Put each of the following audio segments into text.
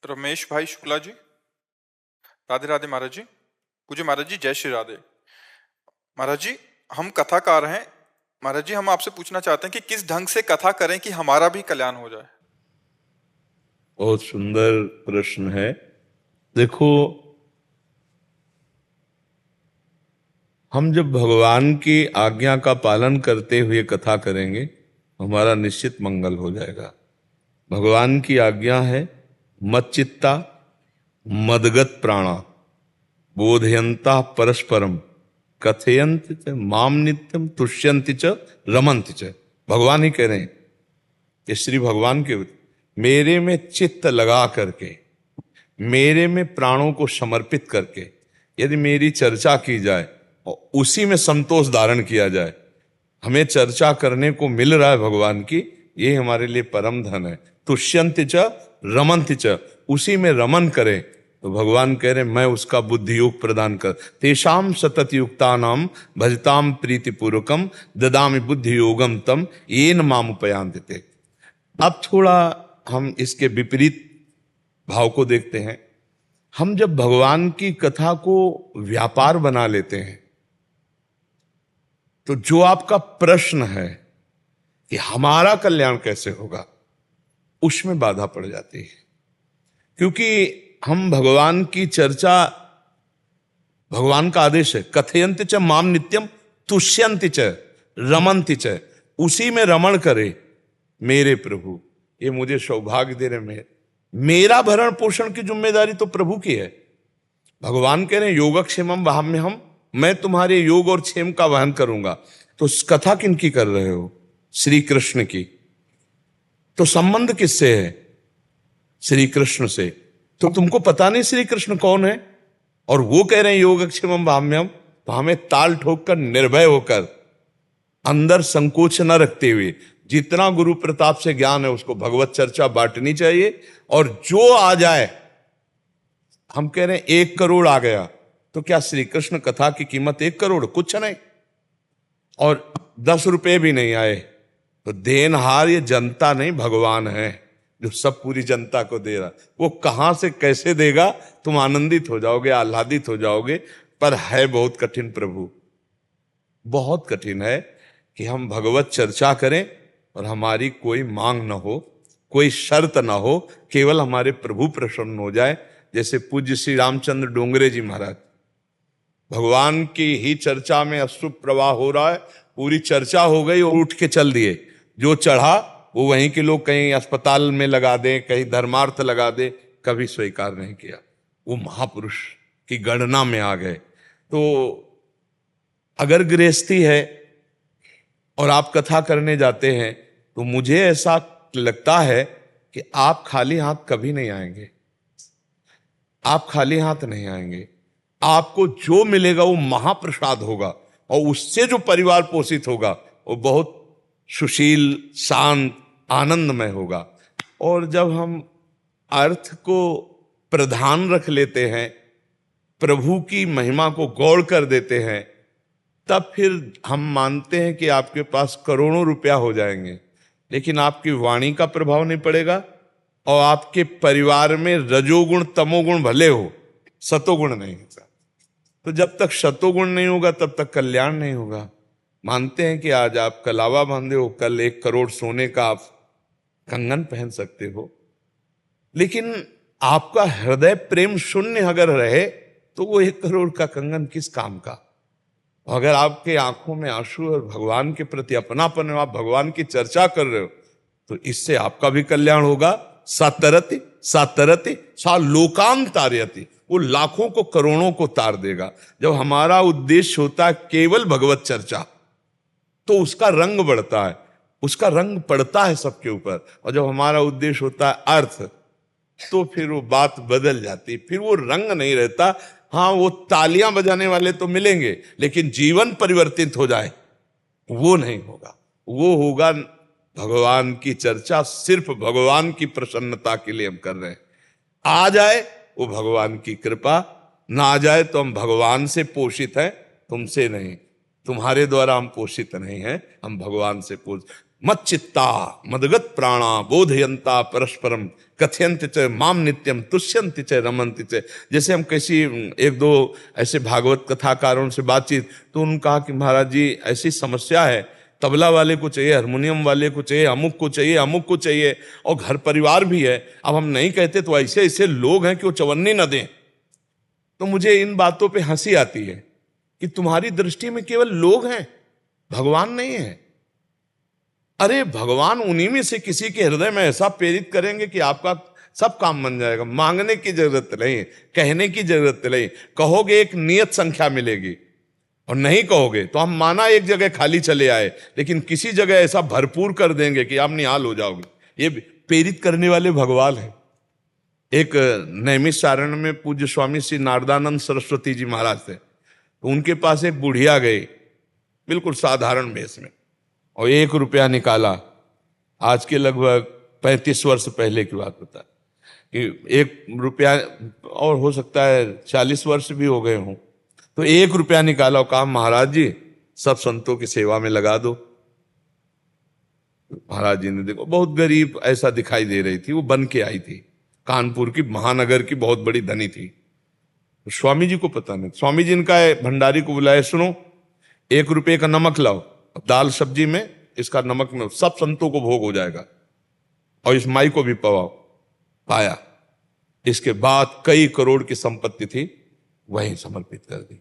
रमेश भाई शुक्ला जी, राधे राधे महाराज जी। पूज्य महाराज जी, जय श्री राधे। महाराज जी, हम कथाकार हैं। महाराज जी, हम आपसे पूछना चाहते हैं कि किस ढंग से कथा करें कि हमारा भी कल्याण हो जाए। बहुत सुंदर प्रश्न है। देखो, हम जब भगवान की आज्ञा का पालन करते हुए कथा करेंगे, हमारा निश्चित मंगल हो जाएगा। भगवान की आज्ञा है, मच्चित्ता मदगत प्राणा बोधयंता परस्परम कथयंत च माम नित्यम तुष्यंति च रमंति च। भगवान ही कह रहे हैं, ये श्री भगवान के मेरे में चित्त लगा करके, मेरे में प्राणों को समर्पित करके यदि मेरी चर्चा की जाए और उसी में संतोष धारण किया जाए, हमें चर्चा करने को मिल रहा है भगवान की, ये हमारे लिए परम धन है। तुष्यंति च रमंति च, उसी में रमन करें तो भगवान कह रहे मैं उसका बुद्धि योग प्रदान कर। तेषाम सतत युक्तानाम भजताम प्रीति पूर्वकम ददामि बुद्धि योगम तम येन माम उपयांति। अब थोड़ा हम इसके विपरीत भाव को देखते हैं। हम जब भगवान की कथा को व्यापार बना लेते हैं तो जो आपका प्रश्न है कि हमारा कल्याण कैसे होगा, उसमें बाधा पड़ जाती है। क्योंकि हम भगवान की चर्चा, भगवान का आदेश है कथयंति च माम नित्यम तुष्यंति च रमंति च, उसी में रमण करे मेरे प्रभु। ये मुझे सौभाग्य दे रहे, मेरा भरण पोषण की जिम्मेदारी तो प्रभु की है। भगवान कह रहे हैं योगक्षेमम वहाम्यहम, मैं तुम्हारे योग और क्षेम का वहन करूंगा। तो कथा किनकी कर रहे हो? श्री कृष्ण की। तो संबंध किससे है? श्री कृष्ण से। तो तुमको पता नहीं श्री कृष्ण कौन है, और वो कह रहे हैं योगक्षेमम वहाम्यहम, तो हमें ताल ठोक कर निर्भय होकर अंदर संकोच न रखते हुए जितना गुरु प्रताप से ज्ञान है उसको भगवत चर्चा बांटनी चाहिए। और जो आ जाए, हम कह रहे हैं 1 करोड़ आ गया तो क्या श्री कृष्ण कथा की कीमत 1 करोड़? कुछ नहीं। और 10 रुपए भी नहीं आए तो देनहार ये जनता नहीं, भगवान है जो सब पूरी जनता को दे रहा। वो कहां से कैसे देगा, तुम आनंदित हो जाओगे, आह्लादित हो जाओगे। पर है बहुत कठिन प्रभु, बहुत कठिन है कि हम भगवत चर्चा करें और हमारी कोई मांग ना हो, कोई शर्त ना हो, केवल हमारे प्रभु प्रसन्न हो जाए। जैसे पूज्य श्री रामचंद्र डोंगरे जी महाराज, भगवान की ही चर्चा में अश्रु प्रवाह हो रहा है, पूरी चर्चा हो गई और उठ के चल दिए। जो चढ़ा वो वहीं के लोग कहीं अस्पताल में लगा दें, कहीं धर्मार्थ लगा दे, कभी स्वीकार नहीं किया। वो महापुरुष की गणना में आ गए। तो अगर गृहस्थी है और आप कथा करने जाते हैं तो मुझे ऐसा लगता है कि आप खाली हाथ कभी नहीं आएंगे। आप खाली हाथ नहीं आएंगे। आपको जो मिलेगा वो महाप्रसाद होगा, और उससे जो परिवार पोषित होगा वो बहुत सुशील, शांत, आनंदमय होगा। और जब हम अर्थ को प्रधान रख लेते हैं, प्रभु की महिमा को गौड़ कर देते हैं, तब फिर हम मानते हैं कि आपके पास करोड़ों रुपया हो जाएंगे, लेकिन आपकी वाणी का प्रभाव नहीं पड़ेगा और आपके परिवार में रजोगुण तमोगुण भले हो, सतोगुण नहीं होगा। तो जब तक सतोगुण नहीं होगा तब तक कल्याण नहीं होगा। मानते हैं कि आज आप कलावा बांधे हो, कल 1 करोड़ सोने का आप कंगन पहन सकते हो, लेकिन आपका हृदय प्रेम शून्य अगर रहे तो वो 1 करोड़ का कंगन किस काम का। अगर आपके आंखों में आंसू और भगवान के प्रति अपनापन है, आप भगवान की चर्चा कर रहे हो, तो इससे आपका भी कल्याण होगा। सातरति सातरति सा लोकान तारयति, वो लाखों को करोड़ों को तार देगा। जब हमारा उद्देश्य होता है केवल भगवत चर्चा, तो उसका रंग बढ़ता है, उसका रंग पड़ता है सबके ऊपर। और जब हमारा उद्देश्य होता है अर्थ, तो फिर वो बात बदल जाती, फिर वो रंग नहीं रहता। हाँ, वो तालियां बजाने वाले तो मिलेंगे, लेकिन जीवन परिवर्तित हो जाए वो नहीं होगा। वो होगा भगवान की चर्चा, सिर्फ भगवान की प्रसन्नता के लिए हम कर रहे हैं। आ जाए वो भगवान की कृपा, ना आ जाए तो हम भगवान से पोषित हैं, तुमसे नहीं। तुम्हारे द्वारा हम पोषित नहीं हैं, हम भगवान से मच्चित्ता मदगत प्राणा बोधयंता परस्परम कथयंत च माम नित्यम तुष्यंत च रमंत च। जैसे हम किसी एक दो ऐसे भागवत कथाकारों से बातचीत, तो उन्होंने कहा कि महाराज जी ऐसी समस्या है, तबला वाले को चाहिए, हारमोनियम वाले को चाहिए, अमुक को चाहिए, अमुक को चाहिए, और घर परिवार भी है। अब हम नहीं कहते तो ऐसे ऐसे लोग हैं कि वो चवन्नी न दें। तो मुझे इन बातों पे हंसी आती है कि तुम्हारी दृष्टि में केवल लोग हैं, भगवान नहीं है। अरे भगवान उन्हीं में से किसी के हृदय में ऐसा प्रेरित करेंगे कि आपका सब काम बन जाएगा। मांगने की जरूरत नहीं, कहने की जरूरत नहीं। कहोगे एक नियत संख्या मिलेगी, और नहीं कहोगे तो हम माना एक जगह खाली चले आए, लेकिन किसी जगह ऐसा भरपूर कर देंगे कि आप निहाल हो जाओगे। ये प्रेरित करने वाले भगवान हैं। एक नैमिषारण्य में पूज्य स्वामी श्री नारदानंद सरस्वती जी महाराज थे, तो उनके पास एक बुढ़िया गई, बिल्कुल साधारण वेश में, और 1 रुपया निकाला। आज के लगभग 35 वर्ष पहले की बात बता कि 1 रुपया, और हो सकता है 40 वर्ष भी हो गए हों, तो 1 रुपया निकाला और कहा महाराज जी सब संतों की सेवा में लगा दो। महाराज जी ने देखो, बहुत गरीब ऐसा दिखाई दे रही थी, वो बन के आई थी, कानपुर की महानगर की बहुत बड़ी धनी थी। तो स्वामी जी को पता नहीं, स्वामी जी इनका भंडारी को बुलाए, सुनो 1 रुपये का नमक लाओ, दाल सब्जी में इसका नमक में सब संतों को भोग हो जाएगा, और इस माई को भी पवाओ। पाया। इसके बाद कई करोड़ की संपत्ति थी वहीं समर्पित कर दी,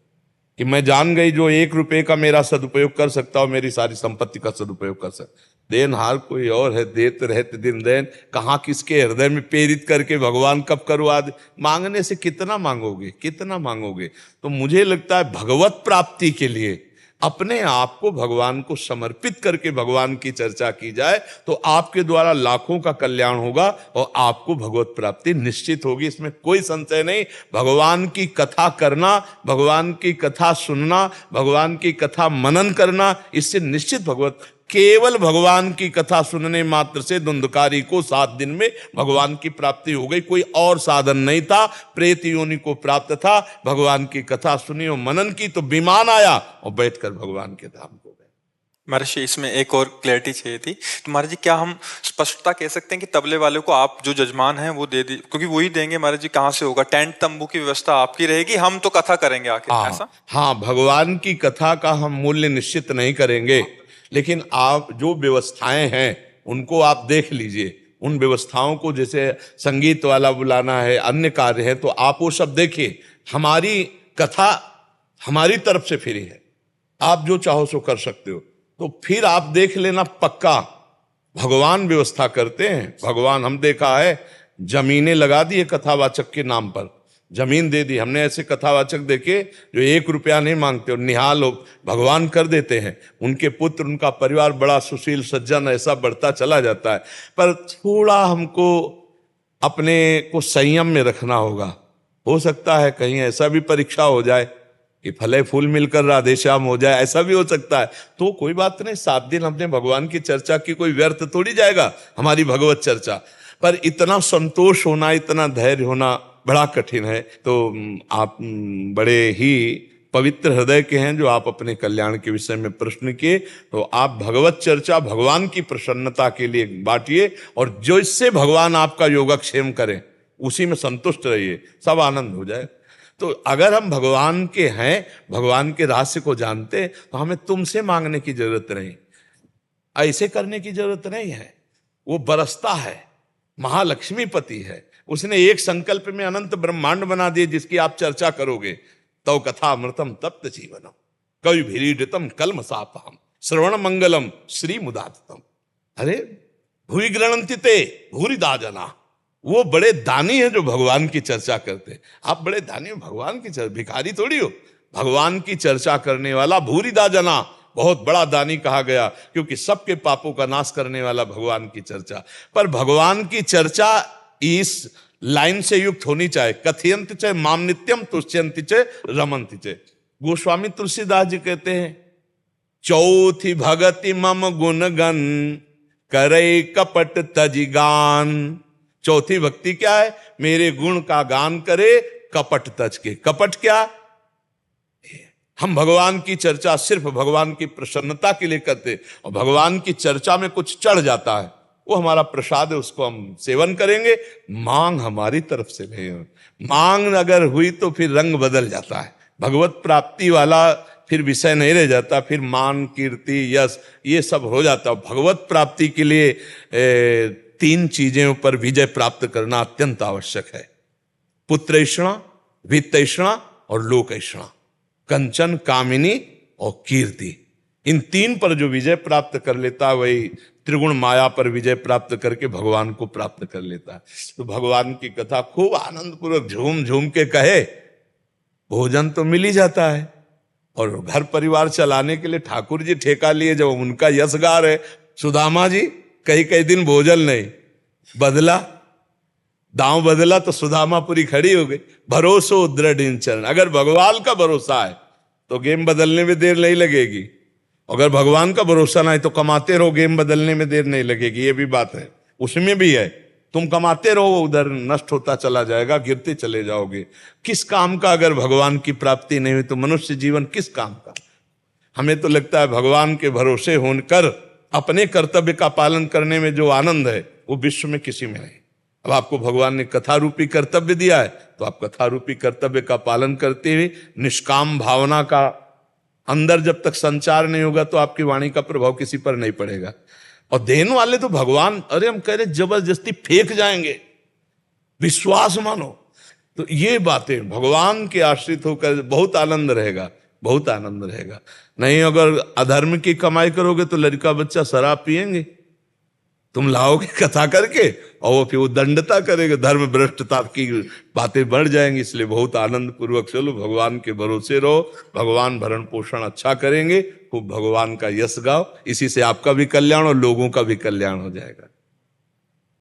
कि मैं जान गई जो 1 रुपये का मेरा सदुपयोग कर सकता हो, मेरी सारी संपत्ति का सदुपयोग कर सकता। देनहार कोई और है, देते रहते दिन देन। कहाँ किसके हृदय में प्रेरित करके भगवान कब करवा दे। मांगने से कितना मांगोगे, कितना मांगोगे। तो मुझे लगता है भगवत प्राप्ति के लिए अपने आप को भगवान को समर्पित करके भगवान की चर्चा की जाए, तो आपके द्वारा लाखों का कल्याण होगा और आपको भगवत प्राप्ति निश्चित होगी, इसमें कोई संशय नहीं। भगवान की कथा करना, भगवान की कथा सुनना, भगवान की कथा मनन करना, इससे निश्चित भगवत, केवल भगवान की कथा सुनने मात्र से धुंधकारी को 7 दिन में भगवान की प्राप्ति हो गई। कोई और साधन नहीं था, प्रेत योनि को प्राप्त था। भगवान की कथा सुनी और मनन की तो विमान आया और बैठकर भगवान के धाम को गए। महर्षि इसमें एक और क्लैरिटी चाहिए थी। तो महाराज जी क्या हम स्पष्टता कह सकते हैं कि तबले वाले को आप जो जजमान हैं वो दे दी, क्योंकि वही देंगे। महाराज जी कहाँ से होगा, टेंट तंबू की व्यवस्था आपकी रहेगी, हम तो कथा करेंगे आके, ऐसा? हाँ, भगवान की कथा का हम मूल्य निश्चित नहीं करेंगे, लेकिन आप जो व्यवस्थाएं हैं उनको आप देख लीजिए। उन व्यवस्थाओं को, जैसे संगीत वाला बुलाना है, अन्य कार्य है, तो आप वो सब देखिए। हमारी कथा हमारी तरफ से फ्री है, आप जो चाहो सो कर सकते हो। तो फिर आप देख लेना, पक्का भगवान व्यवस्था करते हैं। भगवान, हम देखा है जमीनें लगा दी है कथावाचक के नाम पर, जमीन दे दी। हमने ऐसे कथावाचक देखे जो 1 रुपया नहीं मांगते और निहाल हो, भगवान कर देते हैं। उनके पुत्र, उनका परिवार बड़ा सुशील सज्जन ऐसा बढ़ता चला जाता है। पर थोड़ा हमको अपने को संयम में रखना होगा। हो सकता है कहीं ऐसा भी परीक्षा हो जाए कि फले फूल मिलकर राधे श्याम हो जाए, ऐसा भी हो सकता है। तो कोई बात नहीं, 7 दिन हमने भगवान की चर्चा की, कोई व्यर्थ थोड़ी जाएगा हमारी भगवत चर्चा। पर इतना संतोष होना, इतना धैर्य होना बड़ा कठिन है। तो आप बड़े ही पवित्र हृदय के हैं जो आप अपने कल्याण के विषय में प्रश्न किए। तो आप भगवत चर्चा भगवान की प्रसन्नता के लिए बांटिए, और जो इससे भगवान आपका योगक्षेम करें उसी में संतुष्ट रहिए, सब आनंद हो जाए। तो अगर हम भगवान के हैं, भगवान के रहस्य को जानते, तो हमें तुमसे मांगने की जरूरत नहीं, ऐसे करने की जरूरत नहीं है। वो बरसता है, महालक्ष्मीपति है। उसने एक संकल्प में अनंत ब्रह्मांड बना दिए जिसकी आप चर्चा करोगे। तव कथा अमृतम तप्त जीवनम कवि भीड़ितम कलम सापहम श्रवण मंगलम श्री मुदातम। अरे भूरि गृणन्ति ते भूरिदा जना, वो बड़े दानी हैं जो भगवान की चर्चा करते हैं। आप बड़े दानी हो, भगवान की चर्चा, भिखारी थोड़ी हो। भगवान की चर्चा करने वाला भूरिदा जना, बहुत बड़ा दानी कहा गया, क्योंकि सबके पापों का नाश करने वाला भगवान की चर्चा। पर भगवान की चर्चा इस लाइन से युक्त होनी चाहिए, कथयंत च माम नित्यम तुष्यंति च रमन्ति च। गोस्वामी तुलसीदास जी कहते हैं, चौथी भगति मम गुण गन करे कपट तज गान। चौथी भक्ति क्या है? मेरे गुण का गान करे कपट तज के। कपट क्या? हम भगवान की चर्चा सिर्फ भगवान की प्रसन्नता के लिए करते, और भगवान की चर्चा में कुछ चढ़ जाता है, वो हमारा प्रसाद है, उसको हम सेवन करेंगे। मांग हमारी तरफ से नहीं हो, मांग अगर हुई तो फिर रंग बदल जाता है, भगवत प्राप्ति वाला फिर विषय नहीं रह जाता, फिर मान कीर्ति यश ये सब हो जाता है। भगवत प्राप्ति के लिए तीन चीजें पर विजय प्राप्त करना अत्यंत आवश्यक है: पुत्रैषणा, वित्तैषणा और लोकैषणा, कंचन, कामिनी और कीर्ति। इन तीन पर जो विजय प्राप्त कर लेता है वही त्रिगुण माया पर विजय प्राप्त करके भगवान को प्राप्त कर लेता है। तो भगवान की कथा खूब आनंद पूर्वक झूम झूम के कहे, भोजन तो मिल ही जाता है, और घर परिवार चलाने के लिए ठाकुर जी ठेका लिए, जब उनका यश गा रहे, सुदामा जी कई कई दिन भोजन नहीं, बदला दांव बदला तो सुदामा पूरी खड़ी हो गई। भरोसो दृढ़ इन चरण, अगर भगवान का भरोसा है तो गेम बदलने में देर नहीं लगेगी, अगर भगवान का भरोसा नहीं तो कमाते रहो, गेम बदलने में देर नहीं लगेगी। ये भी बात है, उसमें भी है, तुम कमाते रहो, उधर नष्ट होता चला जाएगा, गिरते चले जाओगे। किस काम का अगर भगवान की प्राप्ति नहीं हुई तो मनुष्य जीवन किस काम का। हमें तो लगता है भगवान के भरोसे होकर अपने कर्तव्य का पालन करने में जो आनंद है वो विश्व में किसी में नहीं। अब आपको भगवान ने कथा रूपी कर्तव्य दिया है, तो आप कथा रूपी कर्तव्य का पालन करते हुए निष्काम भावना का अंदर जब तक संचार नहीं होगा तो आपकी वाणी का प्रभाव किसी पर नहीं पड़ेगा। और देने वाले तो भगवान, अरे हम कह रहे जबरदस्ती फेंक जाएंगे, विश्वास मानो। तो ये बातें भगवान के आश्रित होकर बहुत आनंद रहेगा, बहुत आनंद रहेगा। नहीं अगर अधर्म की कमाई करोगे तो लड़का बच्चा शराब पिएंगे, तुम लाओगे कथा करके और वो फिर वो दंडता करेंगे, धर्म भ्रष्टता की बातें बढ़ जाएंगी। इसलिए बहुत आनंद पूर्वक चलो, भगवान के भरोसे रहो, भगवान भरण पोषण अच्छा करेंगे, खूब भगवान का यश गाओ, इसी से आपका भी कल्याण और लोगों का भी कल्याण हो जाएगा।